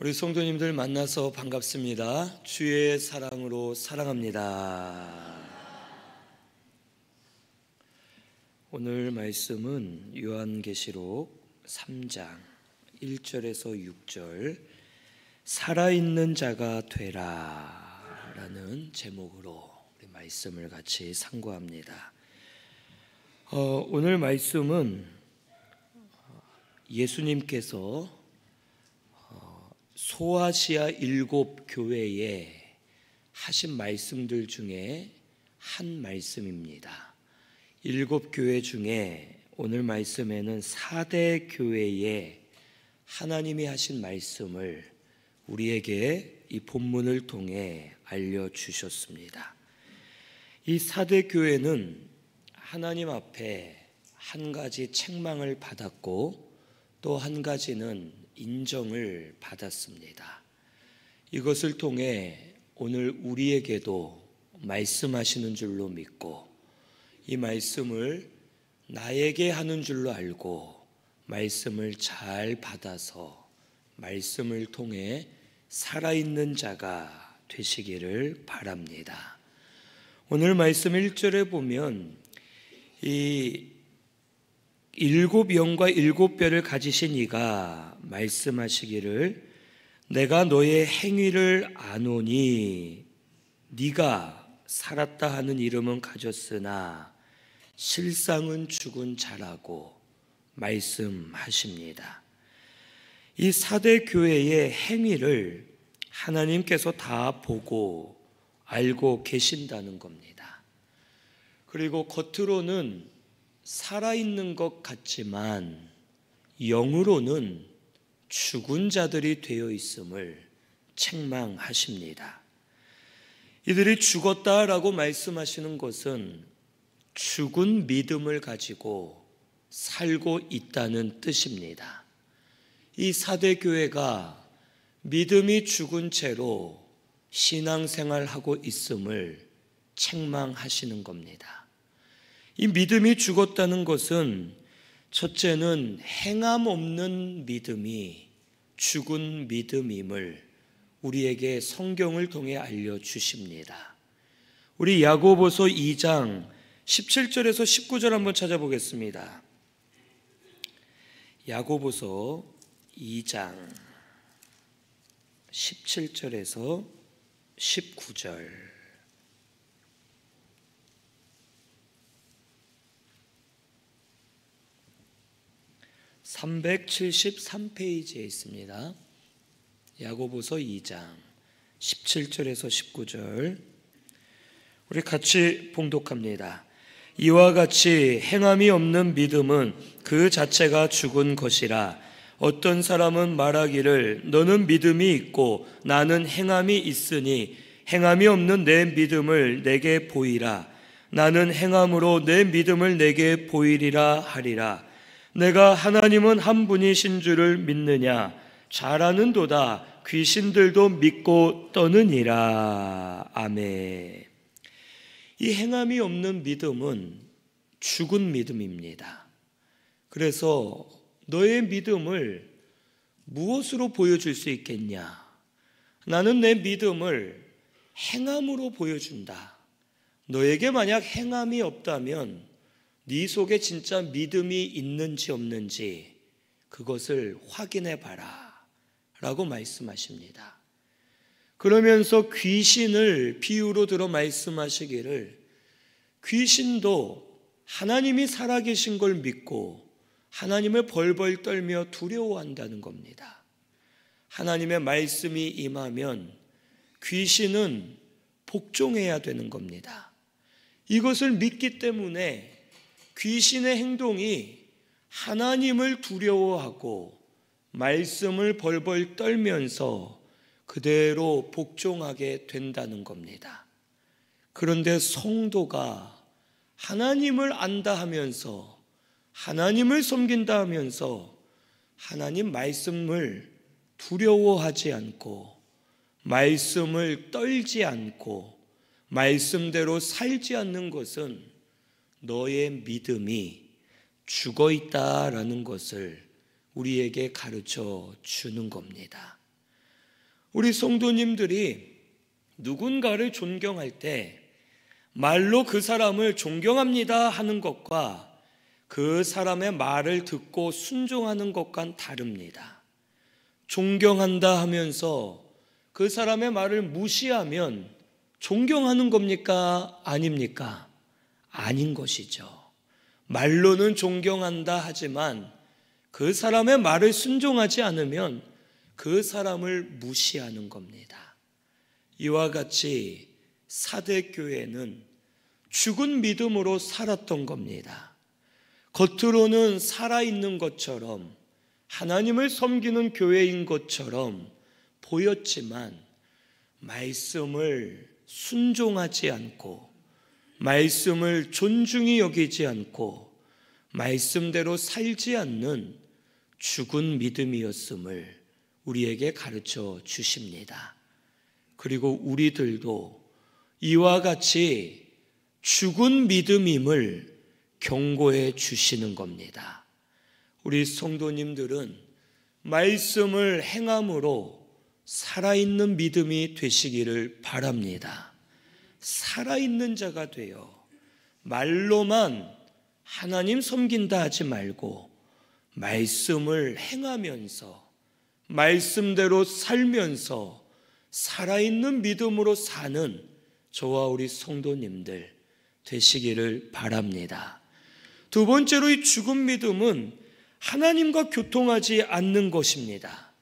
우리 성도님들 만나서 반갑습니다. 주의 사랑으로 사랑합니다. 오늘 말씀은 요한계시록 3장 1절에서 6절 살아있는 자가 되라 라는 제목으로 우리 말씀을 같이 상고합니다. 오늘 말씀은 예수님께서 소아시아 7교회에 하신 말씀들 중에 한 말씀입니다. 7교회 중에 오늘 말씀에는 4대 교회에 하나님이 하신 말씀을 우리에게 이 본문을 통해 알려주셨습니다. 이 4대 교회는 하나님 앞에 한 가지 책망을 받았고 또 한 가지는 인정을 받았습니다. 이것을 통해 오늘 우리에게도 말씀하시는 줄로 믿고 이 말씀을 나에게 하는 줄로 알고 말씀을 잘 받아서 말씀을 통해 살아있는 자가 되시기를 바랍니다. 오늘 말씀 1절에 보면 이 7영과 7뼈를 가지신 이가 말씀하시기를 내가 너의 행위를 아노니 네가 살았다 하는 이름은 가졌으나 실상은 죽은 자라고 말씀하십니다. 이 4대 교회의 행위를 하나님께서 다 보고 알고 계신다는 겁니다. 그리고 겉으로는 살아있는 것 같지만 영으로는 죽은 자들이 되어 있음을 책망하십니다. 이들이 죽었다라고 말씀하시는 것은 죽은 믿음을 가지고 살고 있다는 뜻입니다. 이 4대 교회가 믿음이 죽은 채로 신앙생활하고 있음을 책망하시는 겁니다. 이 믿음이 죽었다는 것은 첫째는 행함 없는 믿음이 죽은 믿음임을 우리에게 성경을 통해 알려주십니다. 우리 야고보서 2장 17절에서 19절 한번 찾아보겠습니다. 야고보서 2장 17절에서 19절 373페이지에 있습니다. 야고보서 2장 17절에서 19절 우리 같이 봉독합니다. 이와 같이 행함이 없는 믿음은 그 자체가 죽은 것이라 어떤 사람은 말하기를 너는 믿음이 있고 나는 행함이 있으니 행함이 없는 내 믿음을 내게 보이라. 나는 행함으로 내 믿음을 내게 보이리라 하리라. 내가 하나님은 한 분이신 줄을 믿느냐? 잘 아는도다. 귀신들도 믿고 떠느니라. 아멘. 이 행함이 없는 믿음은 죽은 믿음입니다. 그래서 너의 믿음을 무엇으로 보여줄 수 있겠냐? 나는 내 믿음을 행함으로 보여준다. 너에게 만약 행함이 없다면 네 속에 진짜 믿음이 있는지 없는지 그것을 확인해 봐라 라고 말씀하십니다. 그러면서 귀신을 비유로 들어 말씀하시기를 귀신도 하나님이 살아계신 걸 믿고 하나님을 벌벌 떨며 두려워한다는 겁니다. 하나님의 말씀이 임하면 귀신은 복종해야 되는 겁니다. 이것을 믿기 때문에 귀신의 행동이 하나님을 두려워하고 말씀을 벌벌 떨면서 그대로 복종하게 된다는 겁니다. 그런데 성도가 하나님을 안다 하면서 하나님을 섬긴다 하면서 하나님 말씀을 두려워하지 않고 말씀을 떨지 않고 말씀대로 살지 않는 것은 너의 믿음이 죽어 있다라는 것을 우리에게 가르쳐 주는 겁니다. 우리 성도님들이 누군가를 존경할 때 말로 그 사람을 존경합니다 하는 것과 그 사람의 말을 듣고 순종하는 것과는 다릅니다. 존경한다 하면서 그 사람의 말을 무시하면 존경하는 겁니까? 아닙니까? 아닌 것이죠. 말로는 존경한다 하지만 그 사람의 말을 순종하지 않으면 그 사람을 무시하는 겁니다. 이와 같이 사대교회는 죽은 믿음으로 살았던 겁니다. 겉으로는 살아있는 것처럼 하나님을 섬기는 교회인 것처럼 보였지만 말씀을 순종하지 않고 말씀을 존중히 여기지 않고 말씀대로 살지 않는 죽은 믿음이었음을 우리에게 가르쳐 주십니다. 그리고 우리들도 이와 같이 죽은 믿음임을 경고해 주시는 겁니다. 우리 성도님들은 말씀을 행함으로 살아있는 믿음이 되시기를 바랍니다. 살아있는 자가 되어 말로만 하나님 섬긴다 하지 말고 말씀을 행하면서 말씀대로 살면서 살아있는 믿음으로 사는 저와 우리 성도님들 되시기를 바랍니다. 두 번째로 이 죽은 믿음은 하나님과 교통하지 않는 것입니다.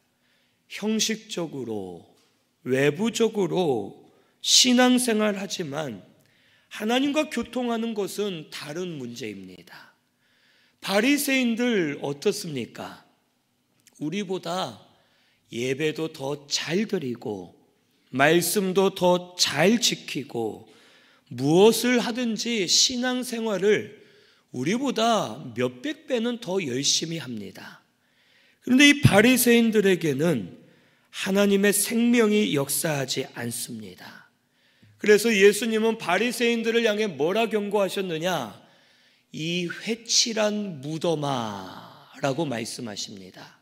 형식적으로 외부적으로 신앙생활 하지만 하나님과 교통하는 것은 다른 문제입니다. 바리새인들 어떻습니까? 우리보다 예배도 더 잘 드리고 말씀도 더 잘 지키고 무엇을 하든지 신앙생활을 우리보다 몇백 배는 더 열심히 합니다. 그런데 이 바리새인들에게는 하나님의 생명이 역사하지 않습니다. 그래서 예수님은 바리새인들을 향해 뭐라 경고하셨느냐? 이 회칠한 무덤아라고 말씀하십니다.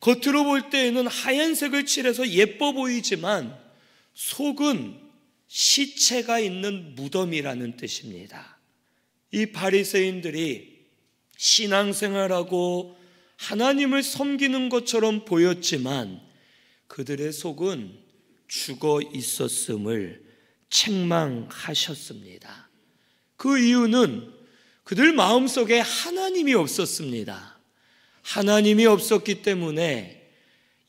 겉으로 볼 때에는 하얀색을 칠해서 예뻐 보이지만 속은 시체가 있는 무덤이라는 뜻입니다. 이 바리새인들이 신앙생활하고 하나님을 섬기는 것처럼 보였지만 그들의 속은 죽어 있었음을 책망하셨습니다. 그 이유는 그들 마음속에 하나님이 없었습니다. 하나님이 없었기 때문에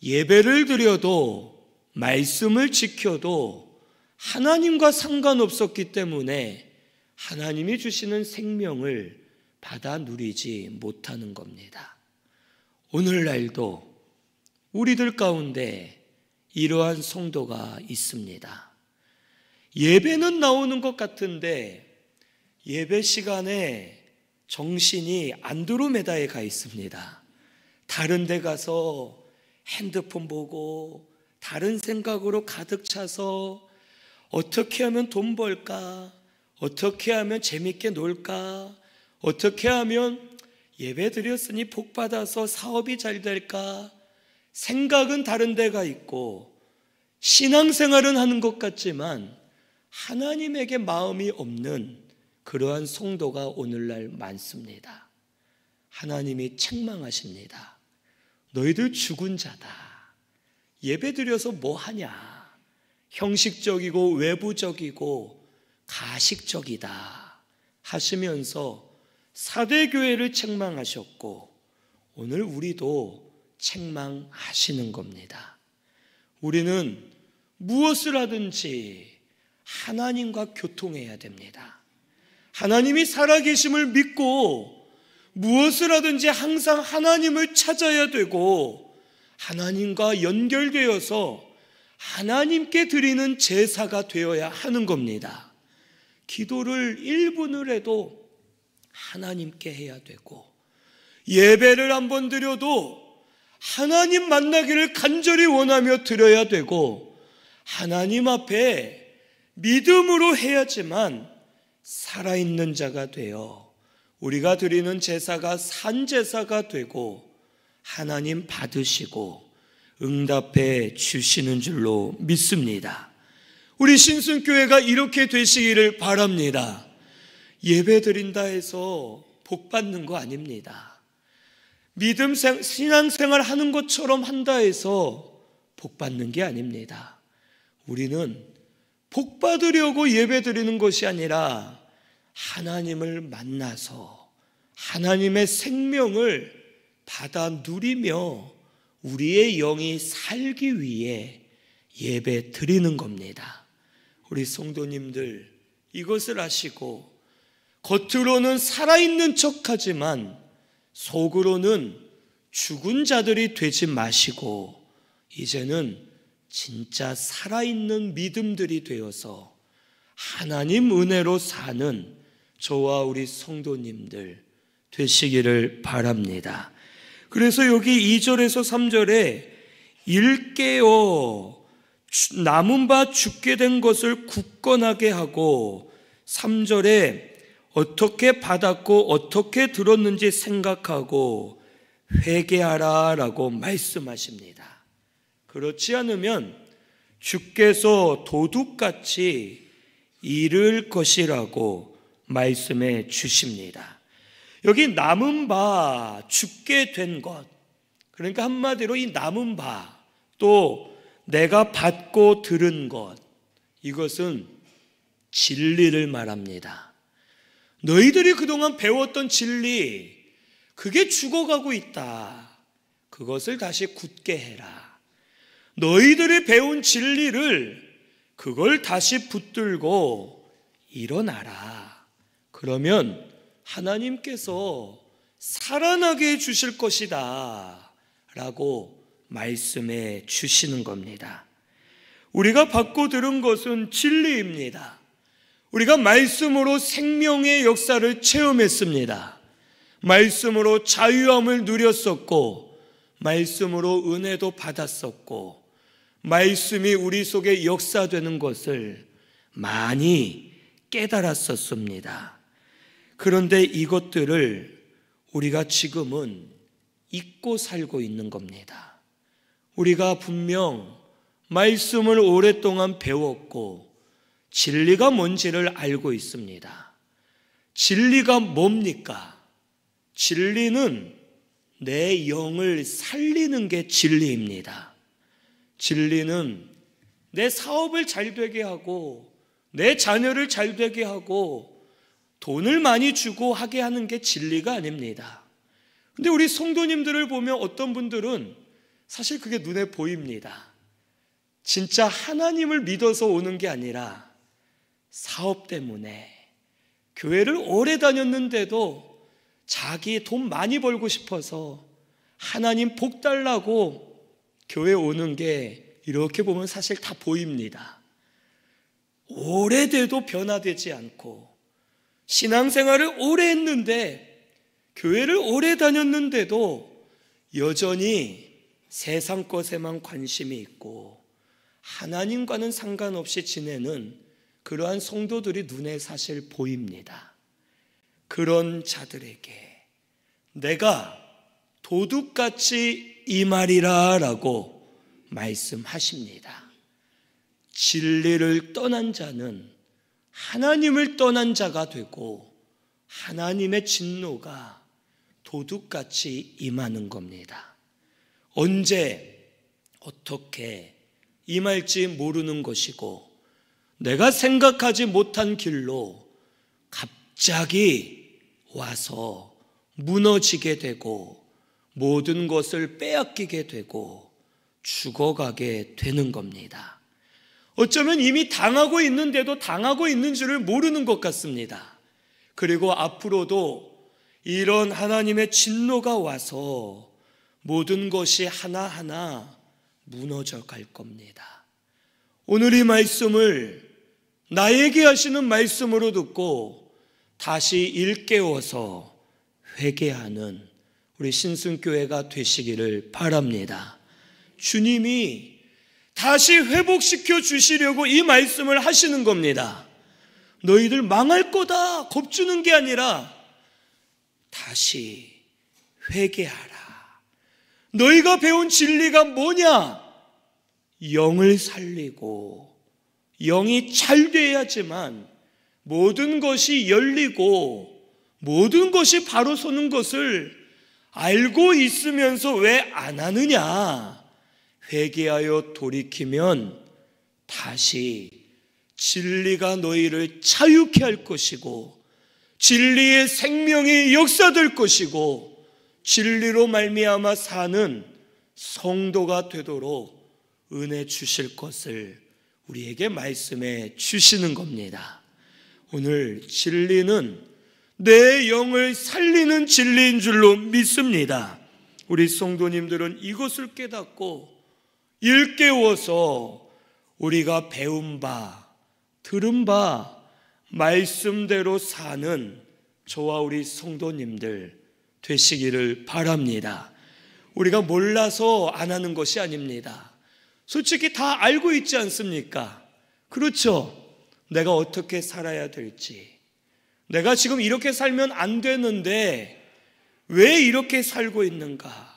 예배를 드려도 말씀을 지켜도 하나님과 상관없었기 때문에 하나님이 주시는 생명을 받아 누리지 못하는 겁니다. 오늘날도 우리들 가운데 이러한 성도가 있습니다. 예배는 나오는 것 같은데 예배 시간에 정신이 안드로메다에 가 있습니다. 다른 데 가서 핸드폰 보고 다른 생각으로 가득 차서 어떻게 하면 돈 벌까? 어떻게 하면 재밌게 놀까? 어떻게 하면 예배 드렸으니 복 받아서 사업이 잘 될까? 생각은 다른 데가 있고 신앙생활은 하는 것 같지만 하나님에게 마음이 없는 그러한 성도가 오늘날 많습니다. 하나님이 책망하십니다. 너희들 죽은 자다. 예배드려서 뭐 하냐? 형식적이고 외부적이고 가식적이다 하시면서 사대교회를 책망하셨고 오늘 우리도 책망하시는 겁니다. 우리는 무엇을 하든지 하나님과 교통해야 됩니다. 하나님이 살아계심을 믿고 무엇을 하든지 항상 하나님을 찾아야 되고 하나님과 연결되어서 하나님께 드리는 제사가 되어야 하는 겁니다. 기도를 1분을 해도 하나님께 해야 되고 예배를 한번 드려도 하나님 만나기를 간절히 원하며 드려야 되고 하나님 앞에 믿음으로 해야지만 살아있는 자가 되어 우리가 드리는 제사가 산 제사가 되고 하나님 받으시고 응답해 주시는 줄로 믿습니다. 우리 신순교회가 이렇게 되시기를 바랍니다. 예배 드린다 해서 복 받는 거 아닙니다. 신앙생활 하는 것처럼 한다 해서 복 받는 게 아닙니다. 우리는 복 받으려고 예배 드리는 것이 아니라 하나님을 만나서 하나님의 생명을 받아 누리며 우리의 영이 살기 위해 예배 드리는 겁니다. 우리 성도님들 이것을 아시고 겉으로는 살아있는 척하지만 속으로는 죽은 자들이 되지 마시고 이제는 진짜 살아있는 믿음들이 되어서 하나님 은혜로 사는 저와 우리 성도님들 되시기를 바랍니다. 그래서 여기 2절에서 3절에 일깨어 남은 바 죽게 된 것을 굳건하게 하고 3절에 어떻게 받았고 어떻게 들었는지 생각하고 회개하라 라고 말씀하십니다. 그렇지 않으면 주께서 도둑같이 잃을 것이라고 말씀해 주십니다. 여기 남은 바 죽게 된 것, 그러니까 한마디로 이 남은 바 또 내가 받고 들은 것, 이것은 진리를 말합니다. 너희들이 그동안 배웠던 진리, 그게 죽어가고 있다. 그것을 다시 굳게 해라. 너희들이 배운 진리를 그걸 다시 붙들고 일어나라. 그러면 하나님께서 살아나게 해주실 것이다 라고 말씀해 주시는 겁니다. 우리가 받고 들은 것은 진리입니다. 우리가 말씀으로 생명의 역사를 체험했습니다. 말씀으로 자유함을 누렸었고 말씀으로 은혜도 받았었고 말씀이 우리 속에 역사되는 것을 많이 깨달았었습니다. 그런데 이것들을 우리가 지금은 잊고 살고 있는 겁니다. 우리가 분명 말씀을 오랫동안 배웠고 진리가 뭔지를 알고 있습니다. 진리가 뭡니까? 진리는 내 영을 살리는 게 진리입니다. 진리는 내 사업을 잘 되게 하고 내 자녀를 잘 되게 하고 돈을 많이 주고 하게 하는 게 진리가 아닙니다. 근데 우리 성도님들을 보면 어떤 분들은 사실 그게 눈에 보입니다. 진짜 하나님을 믿어서 오는 게 아니라 사업 때문에 교회를 오래 다녔는데도 자기 돈 많이 벌고 싶어서 하나님 복 달라고 교회 오는 게 이렇게 보면 사실 다 보입니다. 오래돼도 변화되지 않고 신앙생활을 오래 했는데 교회를 오래 다녔는데도 여전히 세상 것에만 관심이 있고 하나님과는 상관없이 지내는 그러한 성도들이 눈에 사실 보입니다. 그런 자들에게 내가 도둑같이 임하리라 라고 말씀하십니다. 진리를 떠난 자는 하나님을 떠난 자가 되고 하나님의 진노가 도둑같이 임하는 겁니다. 언제 어떻게 임할지 모르는 것이고 내가 생각하지 못한 길로 갑자기 와서 무너지게 되고 모든 것을 빼앗기게 되고 죽어가게 되는 겁니다. 어쩌면 이미 당하고 있는데도 당하고 있는 줄을 모르는 것 같습니다. 그리고 앞으로도 이런 하나님의 진노가 와서 모든 것이 하나하나 무너져 갈 겁니다. 오늘 이 말씀을 나에게 하시는 말씀으로 듣고 다시 일깨워서 회개하는 우리 신순교회가 되시기를 바랍니다. 주님이 다시 회복시켜 주시려고 이 말씀을 하시는 겁니다. 너희들 망할 거다 겁주는 게 아니라 다시 회개하라. 너희가 배운 진리가 뭐냐? 영을 살리고 영이 잘 돼야지만 모든 것이 열리고 모든 것이 바로 서는 것을 알고 있으면서 왜 안 하느냐? 회개하여 돌이키면 다시 진리가 너희를 자유케 할 것이고 진리의 생명이 역사될 것이고 진리로 말미암아 사는 성도가 되도록 은혜 주실 것을 우리에게 말씀해 주시는 겁니다. 오늘 진리는 내 영을 살리는 진리인 줄로 믿습니다. 우리 성도님들은 이것을 깨닫고 일깨워서 우리가 배운 바, 들은 바 말씀대로 사는 저와 우리 성도님들 되시기를 바랍니다. 우리가 몰라서 안 하는 것이 아닙니다. 솔직히 다 알고 있지 않습니까? 그렇죠. 내가 어떻게 살아야 될지, 내가 지금 이렇게 살면 안 되는데 왜 이렇게 살고 있는가?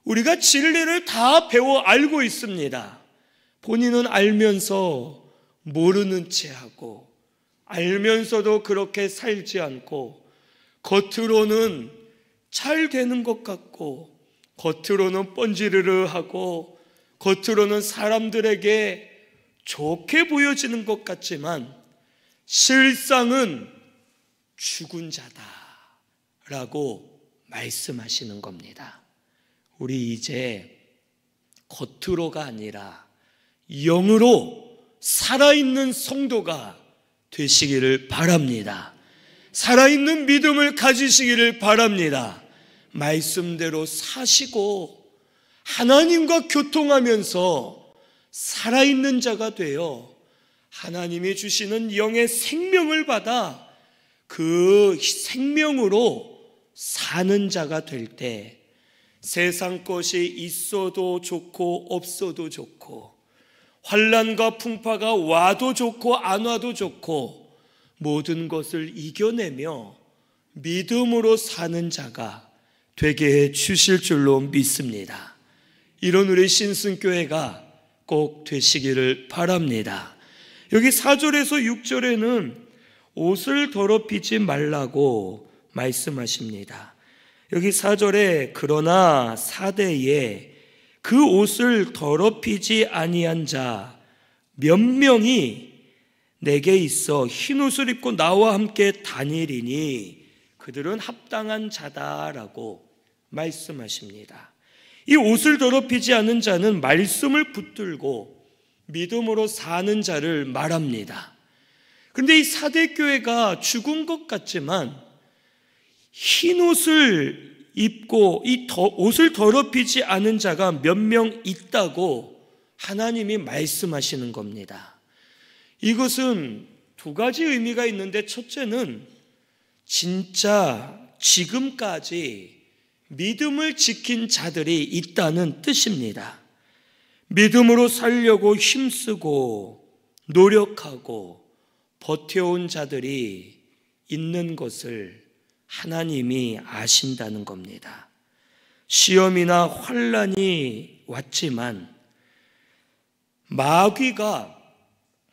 우리가 진리를 다 배워 알고 있습니다. 본인은 알면서 모르는 채 하고 알면서도 그렇게 살지 않고 겉으로는 잘 되는 것 같고 겉으로는 뻔지르르 하고 겉으로는 사람들에게 좋게 보여지는 것 같지만 실상은 죽은 자다라고 말씀하시는 겁니다. 우리 이제 겉으로가 아니라 영으로 살아있는 성도가 되시기를 바랍니다. 살아있는 믿음을 가지시기를 바랍니다. 말씀대로 사시고 하나님과 교통하면서 살아있는 자가 되어 하나님이 주시는 영의 생명을 받아 그 생명으로 사는 자가 될 때 세상 것이 있어도 좋고 없어도 좋고 환난과 풍파가 와도 좋고 안 와도 좋고 모든 것을 이겨내며 믿음으로 사는 자가 되게 해 주실 줄로 믿습니다. 이런 우리 신승교회가 꼭 되시기를 바랍니다. 여기 4절에서 6절에는 옷을 더럽히지 말라고 말씀하십니다. 여기 4절에 그러나 사대에 그 옷을 더럽히지 아니한 자 몇 명이 내게 있어 흰 옷을 입고 나와 함께 다니리니 그들은 합당한 자다라고 말씀하십니다. 이 옷을 더럽히지 않은 자는 말씀을 붙들고 믿음으로 사는 자를 말합니다. 그런데 이 사대교회가 죽은 것 같지만 흰 옷을 입고 이 옷을 더럽히지 않은 자가 몇 명 있다고 하나님이 말씀하시는 겁니다. 이것은 두 가지 의미가 있는데 첫째는 진짜 지금까지 믿음을 지킨 자들이 있다는 뜻입니다. 믿음으로 살려고 힘쓰고 노력하고 버텨온 자들이 있는 것을 하나님이 아신다는 겁니다. 시험이나 환난이 왔지만 마귀가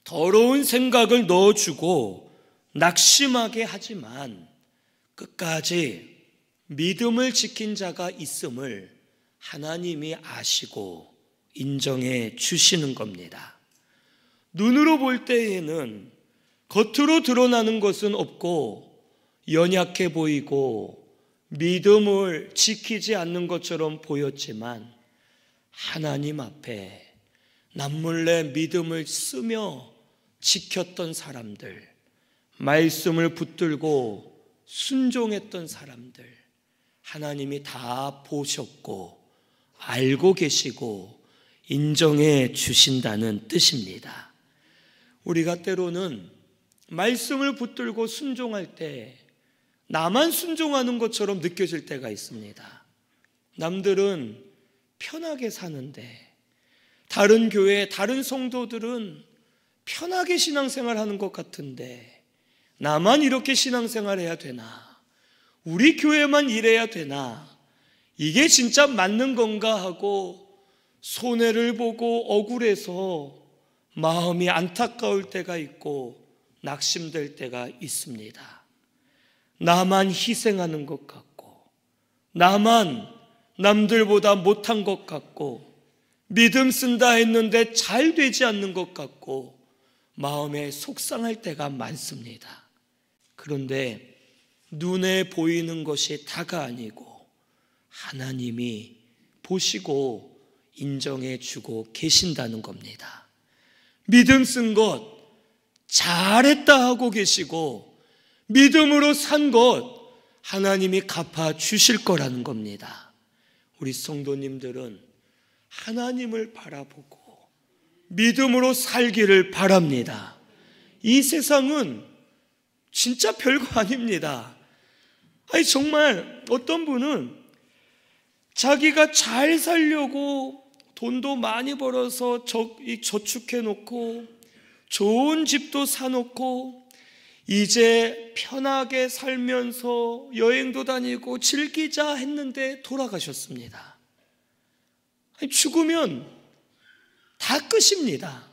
더러운 생각을 넣어주고 낙심하게 하지만 끝까지 믿음을 지킨 자가 있음을 하나님이 아시고 인정해 주시는 겁니다. 눈으로 볼 때에는 겉으로 드러나는 것은 없고 연약해 보이고 믿음을 지키지 않는 것처럼 보였지만 하나님 앞에 남몰래 믿음을 쓰며 지켰던 사람들, 말씀을 붙들고 순종했던 사람들, 하나님이 다 보셨고 알고 계시고 인정해 주신다는 뜻입니다. 우리가 때로는 말씀을 붙들고 순종할 때 나만 순종하는 것처럼 느껴질 때가 있습니다. 남들은 편하게 사는데 다른 교회, 다른 성도들은 편하게 신앙생활하는 것 같은데 나만 이렇게 신앙생활해야 되나? 우리 교회만 이래야 되나? 이게 진짜 맞는 건가 하고 손해를 보고 억울해서 마음이 안타까울 때가 있고 낙심될 때가 있습니다. 나만 희생하는 것 같고, 나만 남들보다 못한 것 같고, 믿음 쓴다 했는데 잘 되지 않는 것 같고 마음에 속상할 때가 많습니다. 그런데 눈에 보이는 것이 다가 아니고 하나님이 보시고 인정해 주고 계신다는 겁니다. 믿음 쓴 것 잘했다 하고 계시고 믿음으로 산 것 하나님이 갚아 주실 거라는 겁니다. 우리 성도님들은 하나님을 바라보고 믿음으로 살기를 바랍니다. 이 세상은 진짜 별거 아닙니다. 아니 정말 어떤 분은 자기가 잘 살려고 돈도 많이 벌어서 저축해 놓고 좋은 집도 사놓고 이제 편하게 살면서 여행도 다니고 즐기자 했는데 돌아가셨습니다. 아니, 죽으면 다 끝입니다.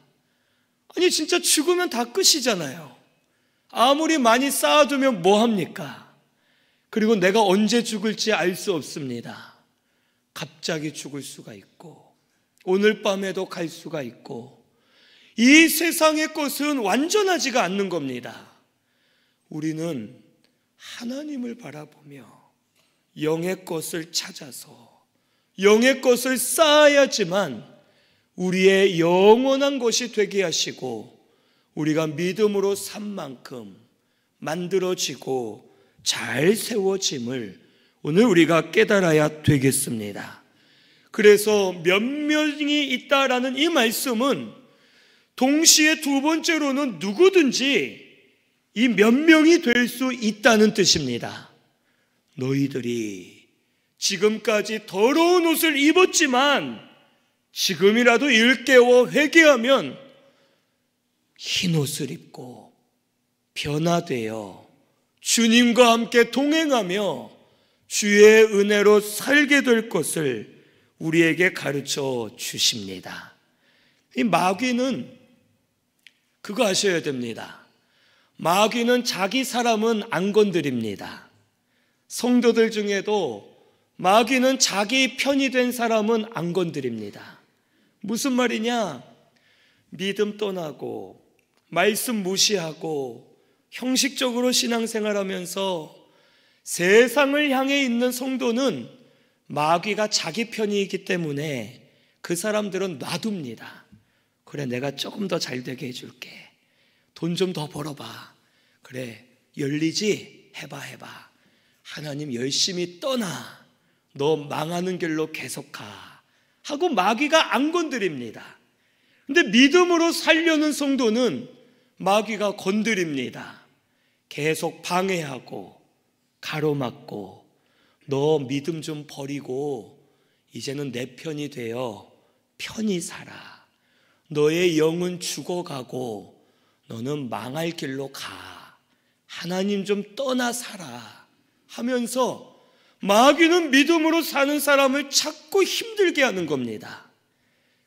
아니 진짜 죽으면 다 끝이잖아요. 아무리 많이 쌓아두면 뭐합니까? 그리고 내가 언제 죽을지 알 수 없습니다. 갑자기 죽을 수가 있고 오늘 밤에도 갈 수가 있고 이 세상의 것은 완전하지가 않는 겁니다. 우리는 하나님을 바라보며 영의 것을 찾아서 영의 것을 쌓아야지만 우리의 영원한 것이 되게 하시고 우리가 믿음으로 산 만큼 만들어지고 잘 세워짐을 오늘 우리가 깨달아야 되겠습니다. 그래서 몇 명이 있다라는 이 말씀은 동시에 두 번째로는 누구든지 이 몇 명이 될 수 있다는 뜻입니다. 너희들이 지금까지 더러운 옷을 입었지만 지금이라도 일깨워 회개하면 흰 옷을 입고 변화되어 주님과 함께 동행하며 주의 은혜로 살게 될 것을 우리에게 가르쳐 주십니다. 이 마귀는 그거 아셔야 됩니다. 마귀는 자기 사람은 안 건드립니다. 성도들 중에도 마귀는 자기 편이 된 사람은 안 건드립니다. 무슨 말이냐? 믿음 떠나고 말씀 무시하고 형식적으로 신앙생활하면서 세상을 향해 있는 성도는 마귀가 자기 편이기 때문에 그 사람들은 놔둡니다. 그래, 내가 조금 더 잘 되게 해줄게. 돈 좀 더 벌어봐. 그래, 열리지? 해봐. 하나님 열심히 떠나. 너 망하는 길로 계속 가. 하고 마귀가 안 건드립니다. 근데 믿음으로 살려는 성도는 마귀가 건드립니다. 계속 방해하고 가로막고 너 믿음 좀 버리고 이제는 내 편이 되어 편히 살아. 너의 영은 죽어가고 너는 망할 길로 가. 하나님 좀 떠나 살아. 하면서 마귀는 믿음으로 사는 사람을 자꾸 힘들게 하는 겁니다.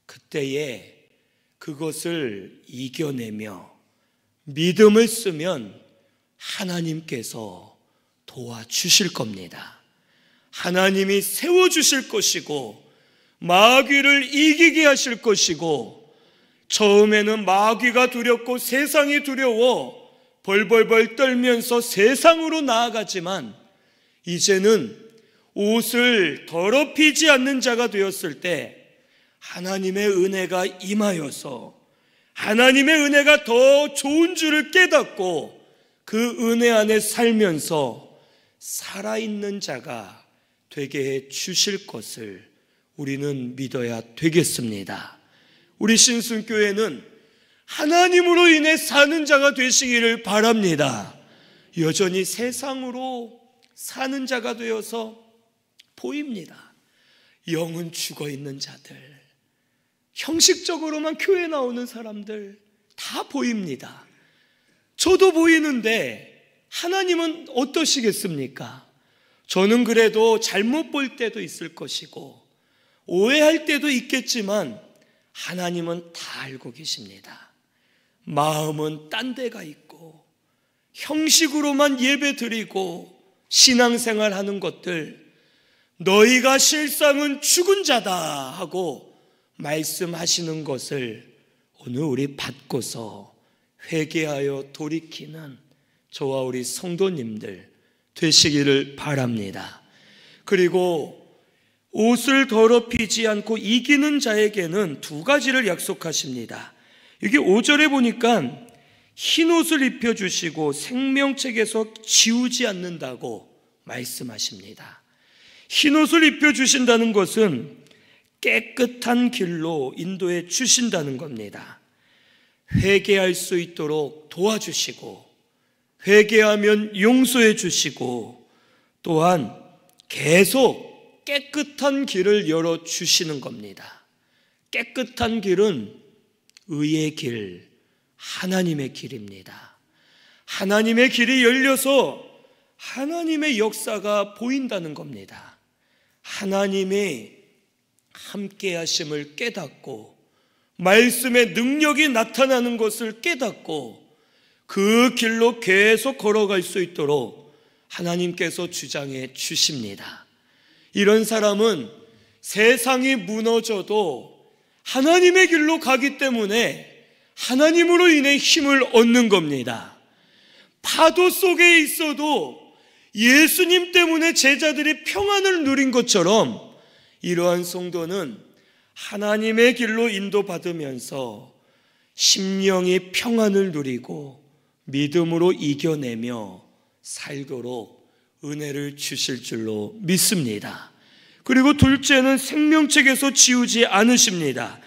그때에 그것을 이겨내며 믿음을 쓰면 하나님께서 도와주실 겁니다. 하나님이 세워주실 것이고 마귀를 이기게 하실 것이고 처음에는 마귀가 두렵고 세상이 두려워 벌벌벌 떨면서 세상으로 나아가지만 이제는 옷을 더럽히지 않는 자가 되었을 때 하나님의 은혜가 임하여서 하나님의 은혜가 더 좋은 줄을 깨닫고 그 은혜 안에 살면서 살아있는 자가 되게 해 주실 것을 우리는 믿어야 되겠습니다. 우리 신순교회는 하나님으로 인해 사는 자가 되시기를 바랍니다. 여전히 세상으로 사는 자가 되어서 보입니다. 영은 죽어있는 자들, 형식적으로만 교회 나오는 사람들 다 보입니다. 저도 보이는데 하나님은 어떠시겠습니까? 저는 그래도 잘못 볼 때도 있을 것이고 오해할 때도 있겠지만 하나님은 다 알고 계십니다. 마음은 딴 데가 있고 형식으로만 예배 드리고 신앙생활 하는 것들, 너희가 실상은 죽은 자다 하고 말씀하시는 것을 오늘 우리 받고서 회개하여 돌이키는 저와 우리 성도님들 되시기를 바랍니다. 그리고 옷을 더럽히지 않고 이기는 자에게는 두 가지를 약속하십니다. 이게 5절에 보니까 흰 옷을 입혀주시고 생명책에서 지우지 않는다고 말씀하십니다. 흰 옷을 입혀주신다는 것은 깨끗한 길로 인도해 주신다는 겁니다. 회개할 수 있도록 도와주시고 회개하면 용서해 주시고 또한 계속 깨끗한 길을 열어주시는 겁니다. 깨끗한 길은 의의 길, 하나님의 길입니다. 하나님의 길이 열려서 하나님의 역사가 보인다는 겁니다. 하나님의 함께 하심을 깨닫고 말씀의 능력이 나타나는 것을 깨닫고 그 길로 계속 걸어갈 수 있도록 하나님께서 주장해 주십니다. 이런 사람은 세상이 무너져도 하나님의 길로 가기 때문에 하나님으로 인해 힘을 얻는 겁니다. 파도 속에 있어도 예수님 때문에 제자들이 평안을 누린 것처럼 이러한 성도는 하나님의 길로 인도받으면서 심령이 평안을 누리고 믿음으로 이겨내며 살도록 은혜를 주실 줄로 믿습니다. 그리고 둘째는 생명책에서 지우지 않으십니다.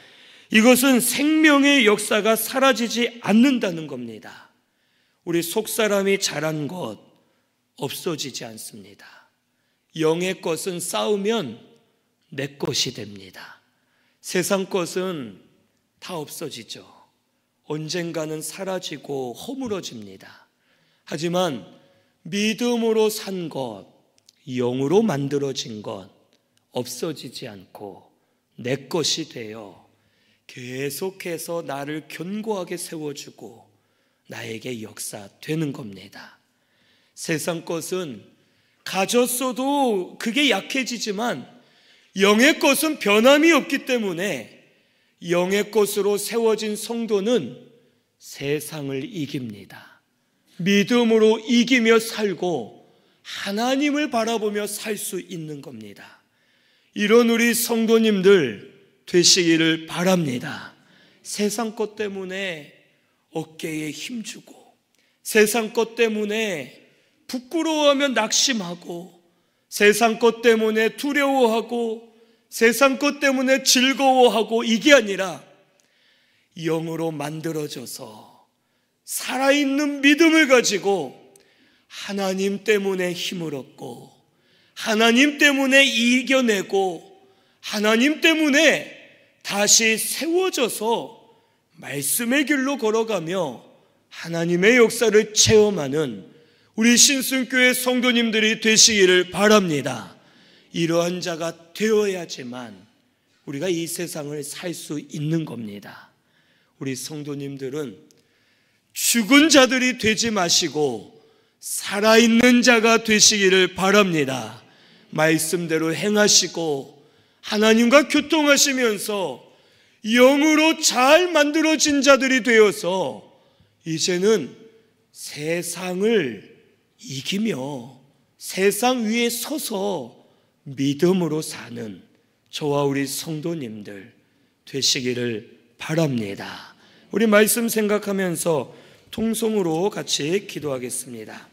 이것은 생명의 역사가 사라지지 않는다는 겁니다. 우리 속사람이 잘한 것 없어지지 않습니다. 영의 것은 쌓으면 내 것이 됩니다. 세상 것은 다 없어지죠. 언젠가는 사라지고 허물어집니다. 하지만 믿음으로 산 것, 영으로 만들어진 것 없어지지 않고 내 것이 되어 계속해서 나를 견고하게 세워주고 나에게 역사되는 겁니다. 세상 것은 가졌어도 그게 약해지지만 영의 것은 변함이 없기 때문에 영의 것으로 세워진 성도는 세상을 이깁니다. 믿음으로 이기며 살고 하나님을 바라보며 살 수 있는 겁니다. 이런 우리 성도님들 되시기를 바랍니다. 세상 것 때문에 어깨에 힘주고 세상 것 때문에 부끄러워하며 낙심하고 세상 것 때문에 두려워하고 세상 것 때문에 즐거워하고 이게 아니라 영으로 만들어져서 살아있는 믿음을 가지고 하나님 때문에 힘을 얻고 하나님 때문에 이겨내고 하나님 때문에 다시 세워져서 말씀의 길로 걸어가며 하나님의 역사를 체험하는 우리 신순교회 성도님들이 되시기를 바랍니다. 이러한 자가 되어야지만 우리가 이 세상을 살 수 있는 겁니다. 우리 성도님들은 죽은 자들이 되지 마시고 살아있는 자가 되시기를 바랍니다. 말씀대로 행하시고 하나님과 교통하시면서 영으로 잘 만들어진 자들이 되어서 이제는 세상을 이기며 세상 위에 서서 믿음으로 사는 저와 우리 성도님들 되시기를 바랍니다. 우리 말씀 생각하면서 통성으로 같이 기도하겠습니다.